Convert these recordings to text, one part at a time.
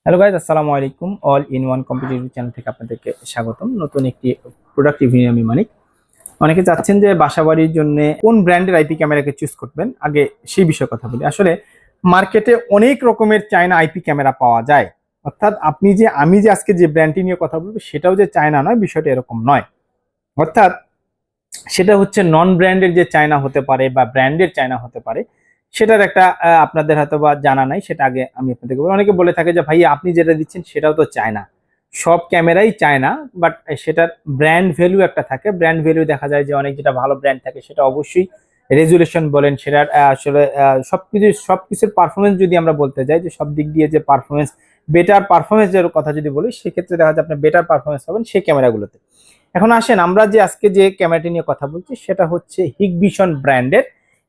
Hello guys, আসসালামু আলাইকুম। All in one competitive channel থেকে আপনাদেরকে স্বাগতম। নতুন একটি প্রোডাক্ট রিভিউ নিয়ে আমি মানিক। অনেকে চাচ্ছেন যে বাসাবাড়ির জন্য কোন ব্র্যান্ডের আইপি ক্যামেরাকে চুজ করবেন, আগে সেই বিষয়ে কথা বলি। আসলে মার্কেটে অনেক রকমের চায়না আইপি ক্যামেরা পাওয়া যায়। অর্থাৎ আমি যে আজকে যে ব্র্যান্ডটি নিয়ে কথা বলবো সেটাও যে চায়না নয়, বিষয়টা এরকম নয়। অর্থাৎ সেটা হচ্ছে নন ব্র্যান্ডের যে চায়না হতে পারে বা ব্র্যান্ডের চায়না হতে পারে, সেটার একটা আপনাদের হয়তো বা জানা নাই, সেটা আগে আমি আপনাদেরকে বলি। অনেকে বলে থাকে যে ভাই আপনি যেটা দিচ্ছেন সেটাও তো চায়না, সব ক্যামেরাই চায়না, বাট সেটার ব্র্যান্ড ভ্যালু একটা থাকে। ব্র্যান্ড ভ্যালু দেখা যায় যে অনেক যেটা ভালো ব্র্যান্ড থাকে সেটা অবশ্যই রেজুলেশন বলেন, সেটার আসলে সবকিছুর পারফরমেন্স যদি আমরা বলতে যাই যে সব দিক দিয়ে যে পারফরমেন্স, বেটার পারফরমেন্সের কথা যদি বলি, সেক্ষেত্রে দেখা যায় আপনি বেটার পারফরমেন্স পাবেন সেই ক্যামেরাগুলোতে। এখন আসেন, আমরা যে আজকে যে ক্যামেরাটি নিয়ে কথা বলছি সেটা হচ্ছে হিগভিশন ব্র্যান্ডের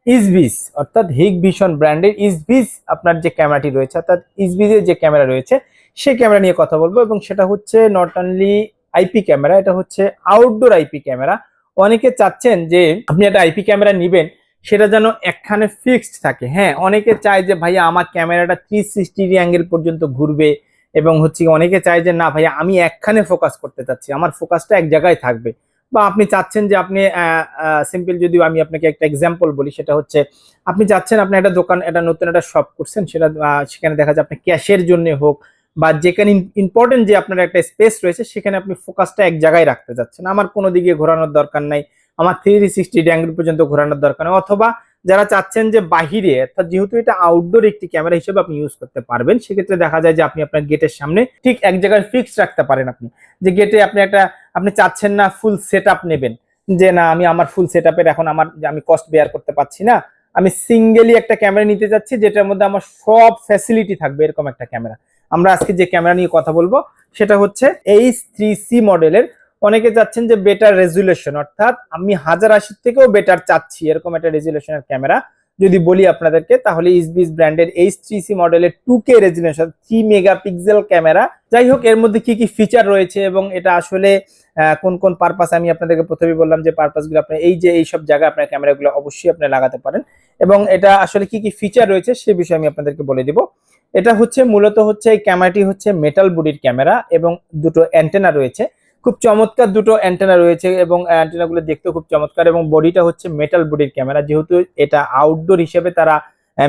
ইসবিস, অর্থাৎ হিগভিশন ব্র্যান্ডের ইসবিস আপনার যে ক্যামেরাটি রয়েছে, অর্থাৎ ইসবিসের যে ক্যামেরা রয়েছে সেই ক্যামেরা নিয়ে কথা বলবো। এবং সেটা হচ্ছে নট অনলি আইপি ক্যামেরা, এটা হচ্ছে আউটডোর আইপি ক্যামেরা। অনেকে চাচ্ছেন যে আপনি একটা আইপি ক্যামেরা নিবেন, সেটা যেন একখানে ফিক্সড থাকে। হ্যাঁ, অনেকে চায় যে ভাইয়া আমার ক্যামেরাটা 360 অ্যাঙ্গেল পর্যন্ত ঘুরবে, এবং হচ্ছে অনেকে চায় যে না ভাইয়া আমি একখানে ফোকাস করতে চাচ্ছি, আমার ফোকাসটা এক জায়গায় থাকবে। বা আপনি চাচ্ছেন যে আপনি সিম্পল, যদি আমি আপনাকে একটা এক্সাম্পল বলি, সেটা হচ্ছে আপনি চাচ্ছেন আপনি একটা দোকান, একটা নতুন একটা শপ করছেন, সেটা সেখানে দেখা যায় আপনি ক্যাশের জন্য হোক বা যেখানে ইম্পর্টেন্ট যে আপনার একটা স্পেস রয়েছে, সেখানে আপনি ফোকাসটা এক জায়গায় রাখতে যাচ্ছেন, আমার কোনো দিকে ঘোরানোর দরকার নাই, আমার 360 অ্যাঙ্গেল পর্যন্ত ঘোরানোর দরকার নেই। অথবা যারা চাচ্ছেন যে বাহিরে, অর্থাৎ যেহেতু এটা আউটডোর একটি ক্যামেরা হিসেবে আপনি ইউজ করতে পারবেন, সেক্ষেত্রে দেখা যায় যে আপনি আপনার গেটের সামনে ঠিক এক জায়গায় ফিক্স রাখতে পারেন। আপনি যে গেটে আপনি চাচ্ছেন না ফুল সেট আপ নেবেন, যে না আমি আমার ফুল সেট আপের এখন আমি কস্ট বেয়ার করতে পারছি না, আমি সিঙ্গেলি একটা ক্যামেরা নিতে যাচ্ছি যেটার মধ্যে আমার সব ফ্যাসিলিটি থাকবে, এরকম একটা ক্যামেরা। আমরা আজকে যে ক্যামেরা নিয়ে কথা বলবো সেটা হচ্ছে H3C মডেলের। অনেকে চাচ্ছেন যে বেটার রেজুলেশন, অর্থাৎ আমি 1080 থেকেও বেটার চাচ্ছি, এরকম একটা রেজুলেশনের ক্যামেরা যদি বলি আপনাদেরকে, তাহলে ইসবিস ব্র্যান্ডের H3C মডেলের 2K রেজুলেশন 3 মেগাপিক্সেল ক্যামেরা। যাই হোক, এর মধ্যে কি কি ফিচার রয়েছে এবং এটা আসলে কোন কোন পারপাস, আমি আপনাদেরকে প্রথমেই বললাম যে পারপাসগুলো আপনি এই সব জায়গায় আপনার ক্যামেরাগুলো অবশ্যই আপনি লাগাতে পারেন, এবং এটা আসলে কি কি ফিচার রয়েছে সে বিষয়ে আমি আপনাদেরকে বলে দিব। এটা হচ্ছে মূলত হচ্ছে এই ক্যামেরাটি হচ্ছে মেটাল বডির ক্যামেরা, এবং দুটো অ্যান্টেনা রয়েছে, খুব চমৎকার দুটো অ্যান্টেনা রয়েছে, এবং অ্যান্টেনাগুলো দেখতেও খুব চমৎকার। এবং বডিটা হচ্ছে মেটাল বডির ক্যামেরা, যেহেতু এটা আউটডোর হিসেবে তারা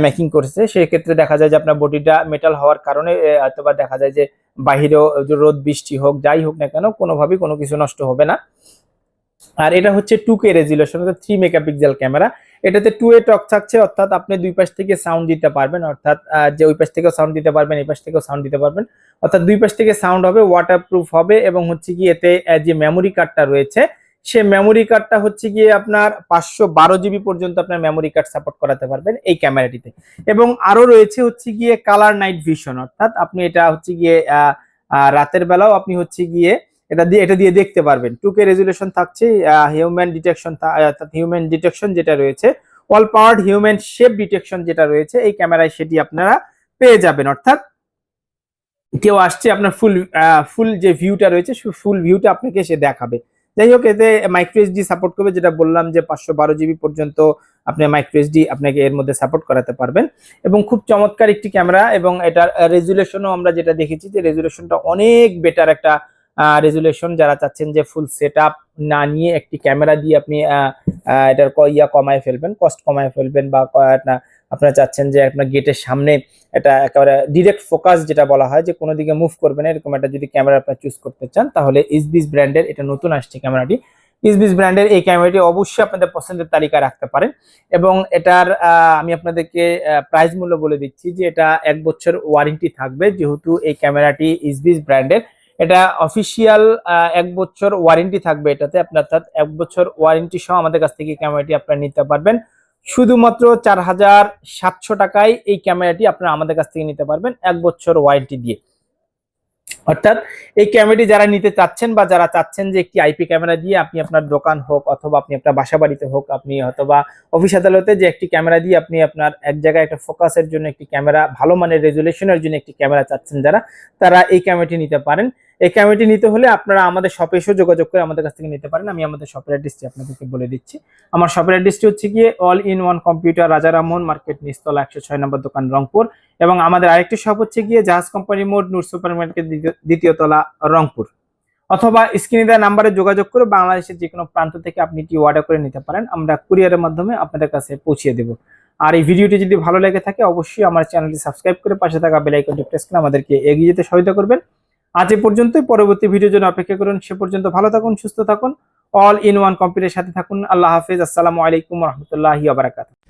মেকিং করেছে, সেক্ষেত্রে দেখা যায় যে আপনার বডিটা মেটাল হওয়ার কারণে অথবা দেখা যায় যে বাহিরেও রোদ বৃষ্টি হোক যাই হোক না কেন, কোনোভাবেই কোনো কিছু নষ্ট হবে না। আর এটা হচ্ছে 2K রেজুলেশন, অর্থাৎ 3 মেগাপিক্সেল ক্যামেরা। এটাতে 2 টক থাকছে, অর্থাৎ আপনি দুই পাশ থেকে সাউন্ড দিতে পারবেন, অর্থাৎ যে ওই পাশ থেকেও সাউন্ড দিতে পারবেন, এই পাশ থেকেও সাউন্ড দিতে পারবেন, অর্থাৎ দুই পাশ থেকে সাউন্ড হবে, ওয়াটারপ্রুফ হবে। এবং হচ্ছে কি এতে যে মেমোরি কার্ডটা রয়েছে, সে মেমোরি কার্ডটা হচ্ছে গিয়ে আপনার 512 জিবি পর্যন্ত আপনার মেমোরি কার্ড সাপোর্ট করাতে পারবেন এই ক্যামেরাটিতে। এবং আরো রয়েছে হচ্ছে গিয়ে কালার নাইট ভিশন, অর্থাৎ আপনি এটা হচ্ছে গিয়ে রাতের বেলাও আপনি হচ্ছে গিয়ে এটা দিয়ে দেখতে পারবেন। 2K রেজুলেশন থাকছে, হিউম্যান ডিটেকশন যেটা রয়েছে, all powered human shape detection যেটা রয়েছে এই ক্যামেরায়, সেটি আপনারা পেয়ে যাবেন। অর্থাৎ কেউ আসছে, আপনার ফুল যে ভিউটা রয়েছে ফুল ভিউটা আপনাকে সে দেখাবে। যাই হোক, এতে মাইক্রো এসডি সাপোর্ট করবে, যেটা বললাম যে 512 জিবি পর্যন্ত আপনি মাইক্রো এসডি আপনাকে এর মধ্যে সাপোর্ট করাতে পারবেন। এবং খুব চমৎকার একটি ক্যামেরা, এবং এটার রেজুলেশনও আমরা যেটা দেখেছি যে রেজুলেশনটা অনেক বেটার একটা রেজুলেশন। যারা চাচ্ছেন যে ফুল সেট আপ না নিয়ে একটি ক্যামেরা দিয়ে আপনি এটার কমায় ফেলবেন, কস্ট কমায় ফেলবেন, বা আপনারা চাচ্ছেন যে আপনার গেটের সামনে এটা একেবারে ডিরেক্ট ফোকাস যেটা বলা হয়, যে কোনো দিকে মুভ করবে না, এরকম একটা যদি ক্যামেরা আপনারা চুজ করতে চান, তাহলে ইসবিস ব্র্যান্ডের এটা নতুন আসছে ক্যামেরাটি, ইসবিস ব্র্যান্ডের এই ক্যামেরাটি অবশ্যই আপনাদের পছন্দের তালিকায় রাখতে পারেন। এবং এটার আমি আপনাদেরকে প্রাইস মূল্য বলে দিচ্ছি যে এটা 1 বছর ওয়ারেন্টি থাকবে, যেহেতু এই ক্যামেরাটি ইসবিস ব্র্যান্ডের, এটা অফিসিয়াল 1 বছর ওয়ারেন্টি থাকবে এটাতে আপনার, অর্থাৎ 1 বছর ওয়ারেন্টি সহ আমাদের কাছ থেকে ক্যামেরাটি আপনারা নিতে পারবেন। শুধুমাত্র 4700 টাকায় এই ক্যামেরাটি আপনারা আমাদের কাছ থেকে নিতে পারবেন 1 বছর ওয়ারেন্টি দিয়ে। অর্থাৎ এই ক্যামেরাটি যারা নিতে চাচ্ছেন বা যারা চাচ্ছেন যে একটি আইপি ক্যামেরা দিয়ে আপনি আপনার দোকান হোক অথবা আপনি আপনার বাসা বাড়িতে হোক, আপনি অথবা অফিস আদালতে যে একটি ক্যামেরা দিয়ে আপনি আপনার এক জায়গায় একটা ফোকাসের জন্য একটি ক্যামেরা, ভালো মানের রেজুলেশনের জন্য একটি ক্যামেরা চাচ্ছেন যারা, তারা এই ক্যামেরাটি নিতে পারেন। এই ক্যামেরাটি নিতে হলে আপনারা আমাদের শপে এসে যোগাযোগ করে আমাদের কাছ থেকে নিতে পারেন। আমি আমাদের শপের অ্যাড্রেসটি আপনাদেরকে বলে দিচ্ছি। আমার শপের অ্যাড্রেসটি হচ্ছে গিয়ে অল ইন ওয়ান কম্পিউটার, রাজা রামমোহন মার্কেট, নিচতলা 106 নম্বর দোকান, রংপুর। এবং আমাদের আরেকটি শপ হচ্ছে গিয়ে জাহাজ কোম্পানি মোড়, নূর সুপার মার্কেট, দ্বিতীয় তলা, রংপুর। অথবা স্ক্রিনে দেওয়া নাম্বারে যোগাযোগ করে বাংলাদেশের যে কোনো প্রান্ত থেকে আপনি এটি অর্ডার করে নিতে পারেন, আমরা কুরিয়ারের মাধ্যমে আপনাদের কাছে পৌঁছিয়ে দেব। আর এই ভিডিওটি যদি ভালো লেগে থাকে অবশ্যই আমার চ্যানেলটি সাবস্ক্রাইব করে পাশে থাকা বেল আইকনটি প্রেস করে আমাদেরকে এগিয়ে যেতে সহায়তা করবেন। আজ এ পর্যন্তই, পরবর্তী ভিডিওর জন্য অপেক্ষা করুন। সে পর্যন্ত ভালো থাকুন, সুস্থ থাকুন, অল ইন ওয়ান কম্পিউটারের সাথে থাকুন। আল্লাহ হাফেজ, আসসালামু আলাইকুম রহমতুল্লাহি ওয়া বারাকাতুহু।